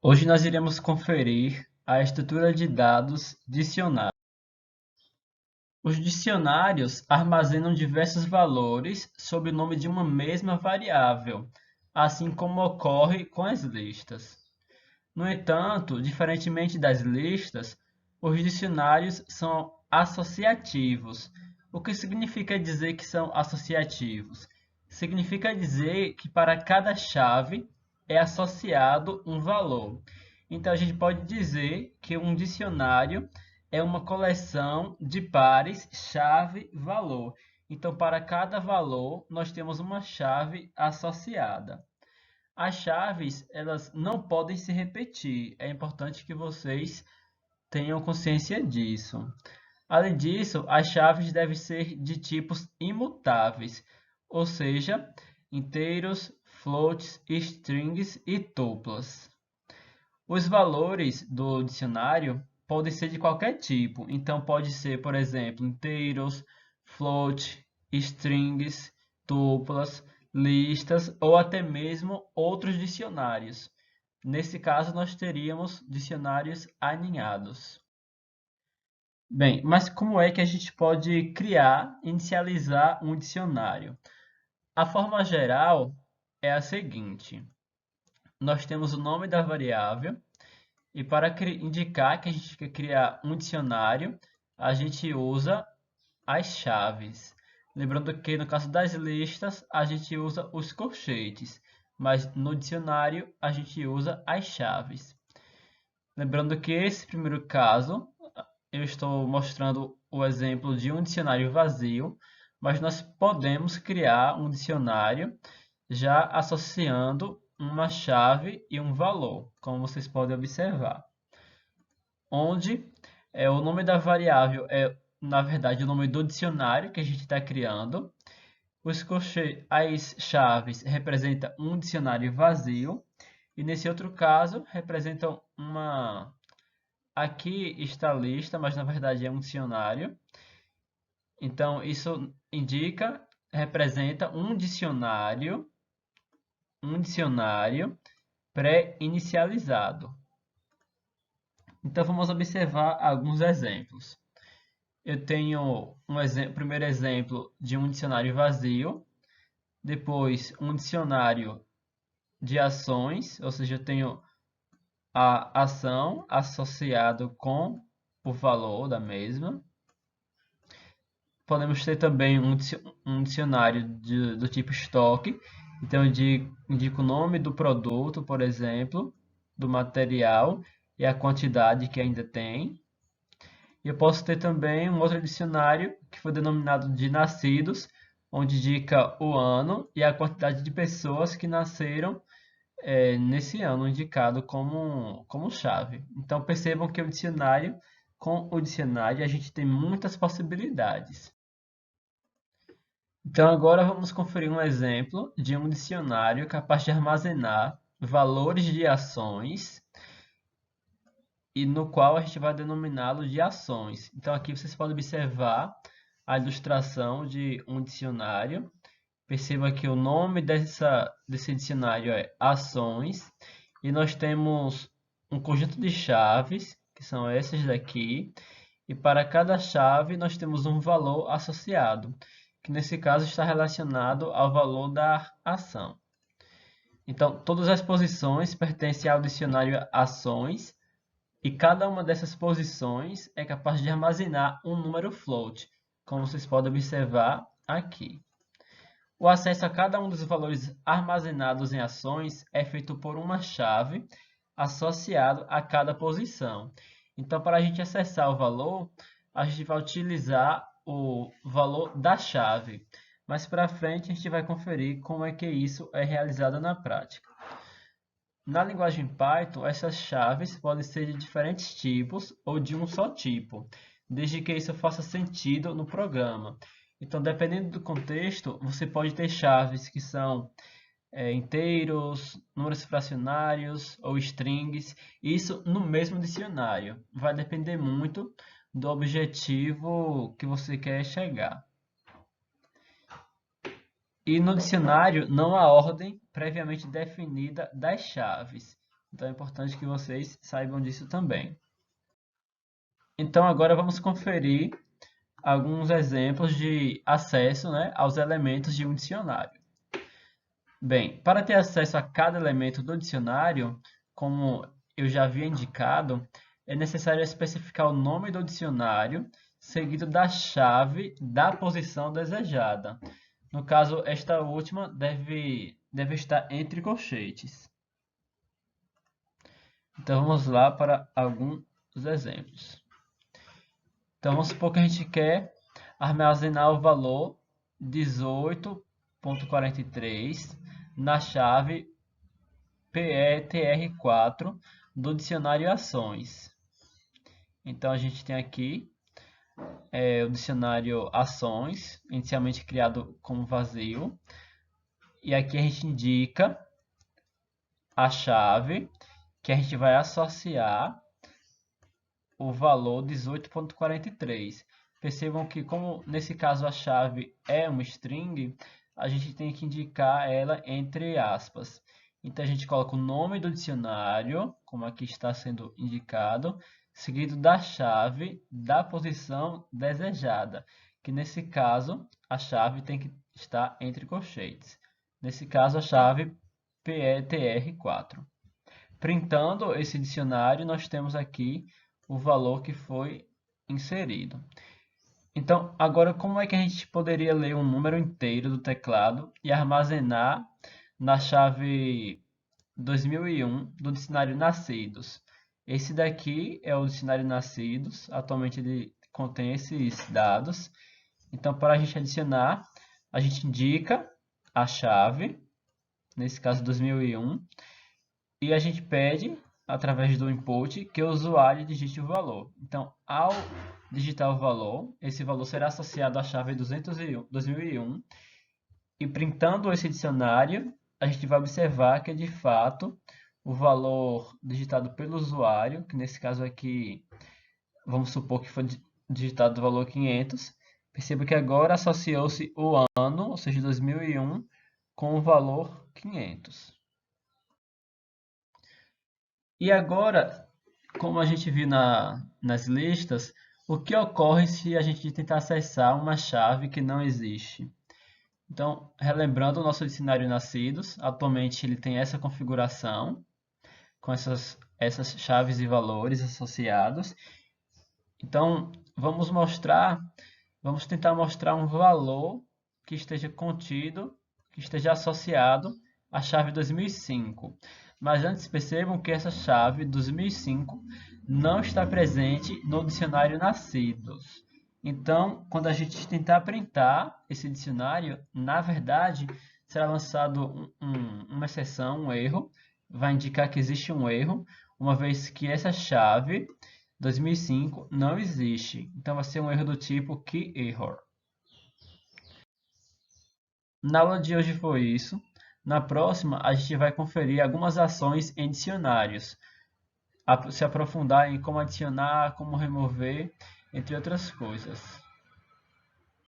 Hoje nós iremos conferir a estrutura de dados dicionário. Os dicionários armazenam diversos valores sob o nome de uma mesma variável, assim como ocorre com as listas. No entanto, diferentemente das listas, os dicionários são associativos. O que significa dizer que são associativos? Significa dizer que para cada chave é associado um valor. Então, a gente pode dizer que um dicionário é uma coleção de pares chave-valor. Então, para cada valor, nós temos uma chave associada. As chaves, elas não podem se repetir. É importante que vocês tenham consciência disso. Além disso, as chaves devem ser de tipos imutáveis, ou seja, inteiros, floats, strings e tuplas. Os valores do dicionário podem ser de qualquer tipo, então pode ser, por exemplo, inteiros, float, strings, tuplas, listas ou até mesmo outros dicionários. Nesse caso, nós teríamos dicionários aninhados. Bem, mas como é que a gente pode criar, inicializar um dicionário? A forma geral é a seguinte: nós temos o nome da variável, e para indicar que a gente quer criar um dicionário, a gente usa as chaves. Lembrando que no caso das listas, a gente usa os colchetes, mas no dicionário a gente usa as chaves. Lembrando que esse primeiro caso, eu estou mostrando o exemplo de um dicionário vazio, mas nós podemos criar um dicionário já associando uma chave e um valor, como vocês podem observar. Onde o nome da variável é, na verdade, o nome do dicionário que a gente está criando. As chaves representam um dicionário vazio. E nesse outro caso, representam uma... Aqui está a lista, mas na verdade é um dicionário. Então, isso representa um dicionário pré-inicializado. Então, vamos observar alguns exemplos. Eu tenho primeiro exemplo de um dicionário vazio, depois um dicionário de ações, ou seja, eu tenho a ação associado com o valor da mesma. Podemos ter também um dicionário do tipo estoque, então eu indico o nome do produto, por exemplo, do material e a quantidade que ainda tem. E eu posso ter também um outro dicionário que foi denominado de nascidos, onde indica o ano e a quantidade de pessoas que nasceram nesse ano, indicado como chave. Então percebam que com o dicionário a gente tem muitas possibilidades. Então agora vamos conferir um exemplo de um dicionário capaz de armazenar valores de ações e no qual a gente vai denominá-lo de ações. Então aqui vocês podem observar a ilustração de um dicionário. Perceba que o nome desse dicionário é ações e nós temos um conjunto de chaves, que são essas daqui, e para cada chave nós temos um valor associado, que nesse caso está relacionado ao valor da ação. Então, todas as posições pertencem ao dicionário ações, e cada uma dessas posições é capaz de armazenar um número float, como vocês podem observar aqui. O acesso a cada um dos valores armazenados em ações é feito por uma chave associada a cada posição. Então, para a gente acessar o valor, a gente vai utilizar o valor da chave. Mais para frente, a gente vai conferir como é que isso é realizado na prática. Na linguagem Python, essas chaves podem ser de diferentes tipos ou de um só tipo, desde que isso faça sentido no programa. Então, dependendo do contexto, você pode ter chaves que são inteiros, números fracionários ou strings, isso no mesmo dicionário. Vai depender muito do objetivo que você quer chegar. E no dicionário não há ordem previamente definida das chaves. Então é importante que vocês saibam disso também. Então agora vamos conferir alguns exemplos de acesso, né, aos elementos de um dicionário. Bem, para ter acesso a cada elemento do dicionário, como eu já havia indicado, é necessário especificar o nome do dicionário, seguido da chave da posição desejada. No caso, esta última deve estar entre colchetes. Então vamos lá para alguns exemplos. Então vamos supor que a gente quer armazenar o valor 18.43 na chave PETR4 do dicionário Ações. Então a gente tem aqui o dicionário Ações, inicialmente criado como vazio. E aqui a gente indica a chave que a gente vai associar o valor 18.43. Percebam que, como nesse caso a chave é uma string, a gente tem que indicar ela entre aspas. Então a gente coloca o nome do dicionário, como aqui está sendo indicado, seguido da chave da posição desejada, que nesse caso a chave tem que estar entre colchetes. Nesse caso a chave PETR4. Printando esse dicionário, nós temos aqui o valor que foi inserido. Então, agora como é que a gente poderia ler um número inteiro do teclado e armazenar na chave 2001 do dicionário Nascidos? Esse daqui é o dicionário Nascidos, atualmente ele contém esses dados. Então, para a gente adicionar, a gente indica a chave, nesse caso 2001, e a gente pede, através do input, que o usuário digite o valor. Então, ao digitar o valor, esse valor será associado à chave 2001, e printando esse dicionário, a gente vai observar que, de fato, o valor digitado pelo usuário, que nesse caso aqui, vamos supor que foi digitado o valor 500, perceba que agora associou-se o ano, ou seja, 2001, com o valor 500. E agora, como a gente viu nas listas, o que ocorre se a gente tentar acessar uma chave que não existe? Então, relembrando o nosso dicionário Nascidos, atualmente ele tem essa configuração, com essas chaves e valores associados. Então, vamos tentar mostrar um valor que esteja contido, que esteja associado à chave 2005. Mas antes percebam que essa chave 2005 não está presente no dicionário Nascidos. Então, quando a gente tentar printar esse dicionário, na verdade, será lançado uma exceção, um erro, vai indicar que existe um erro, uma vez que essa chave 2005 não existe. Então vai ser um erro do tipo keyError. Na aula de hoje foi isso. Na próxima, a gente vai conferir algumas ações em dicionários, se aprofundar em como adicionar, como remover, entre outras coisas.